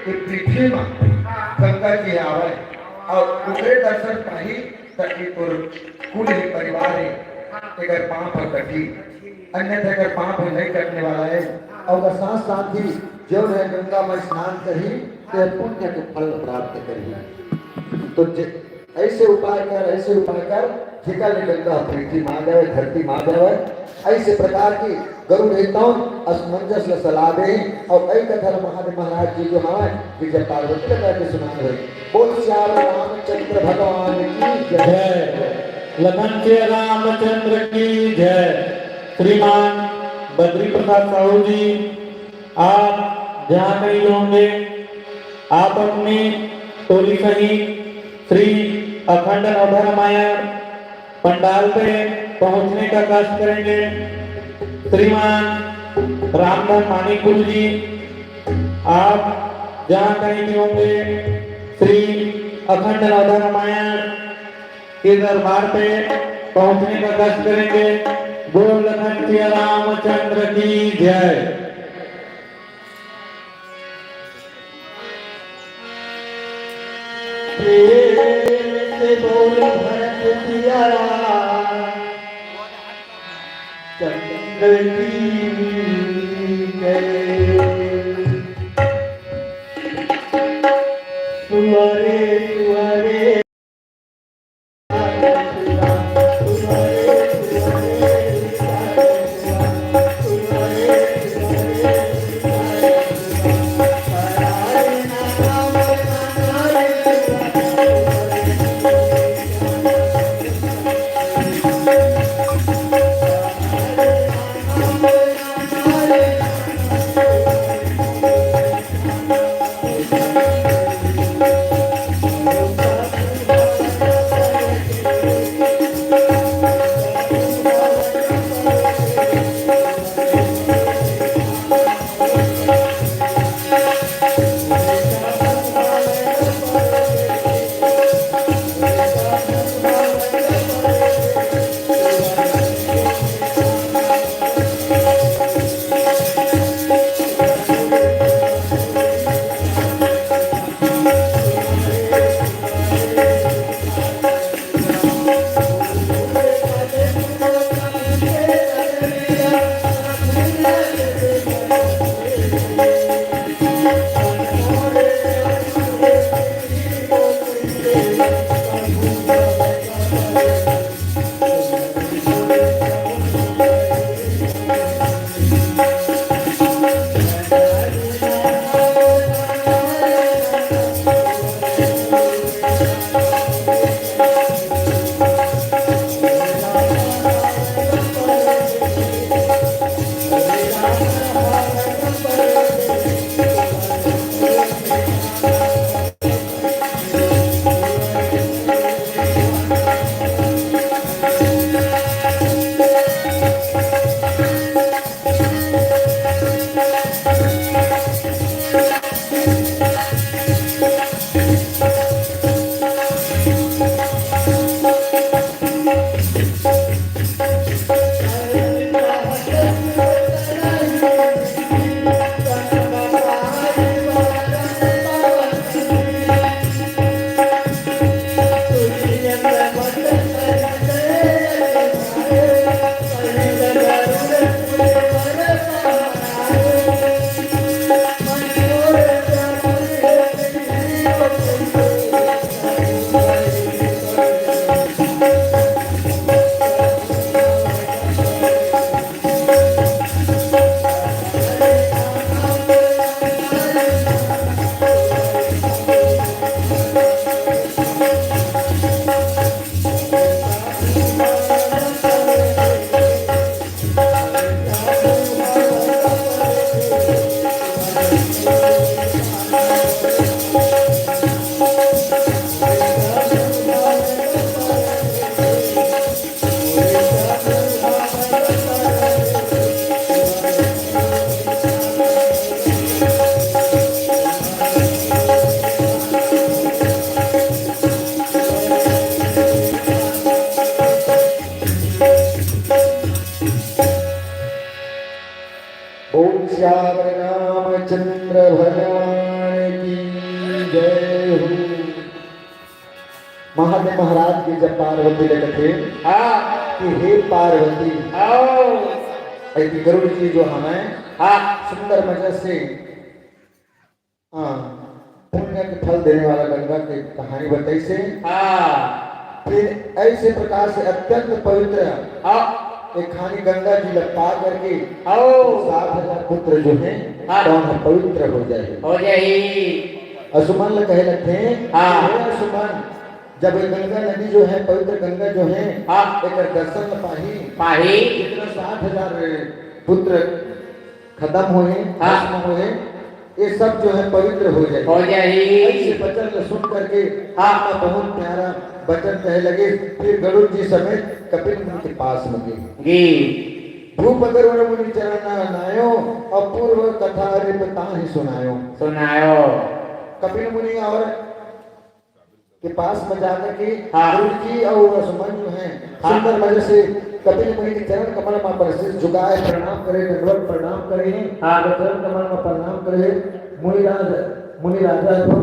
कि पृथ्वी में गंगा जी आवे और उनके दर्शन पाही ताकि तोर कुल ही परिवार है अगर पाप कटी अन्यथा अगर पाप नहीं करने वाला है और साथ साथ ही जो है गंगा में स्नान करी तो पुण्य के फल प्राप्त करी। तो ऐसे उपाय कर ठिका ने गंगा पृथ्वी माँ जाए धरती माँ जाए ऐसे प्रकार की गरुड़ असमंजस सलाह दे और कई कथा महादेव महाराज जी जो हमारे विजय पार्वती लगा के सुनाए हुए बोल श्याम रामचंद्र भगवान की जय। लखन के रामचंद्र की जय। श्रीमान बद्री प्रसाद साहू जी, आप जहाँ कहीं होंगे आप अपनी टोली सहित श्री अखंड नवधा रामायण पंडाल पे पहुंचने का कष्ट करेंगे। श्रीमान रामधन मानिकपुर जी, आप जहाँ कहीं भी होंगे श्री अखंड नवधा रामायण के दरबार पे पहुंचने का कष्ट करेंगे। बोल लखन के रामचंद्र की जय। बोल भरत सिया चंद्र की जय। सुअरे सुअरे जय हो। महादेव महाराज की जब पार्वती ने कथे कि हे पार्वती ऐसी गरुड़ जी जो हमें सुंदर मजा से पुण्य के फल देने वाला गंगा की कहानी बताई से फिर ऐसे प्रकार से अत्यंत पवित्र एक खानी गंगा जी लपा करके 7,000 पुत्र जो है पवित्र हो जाए। असुमन कहे लगते असुमन जब ये गंगा नदी जो है पवित्र गंगा जो है एक दर्शन पाही जितना 60,000 पुत्र खत्म हुए ये सब जो है पवित्र हो जाए। ऐसे वचन सुन करके बहुत प्यारा वचन कहे लगे। फिर गरुड़ जी समेत कपिल मुनि के पास में गए। भूप गरुड़ मुनि चरण नायो अपूर्व कथा रिपता ही सुनायो। कपिल मुनि और के पास में जाकर के गरुड़ जी और सुमन जो है सुंदर मजे से कपिल मुनि के चरण कमल में पर सिर झुकाए प्रणाम करे, दंडवत प्रणाम करे, चरण कमल में प्रणाम करे। मुनि राजा को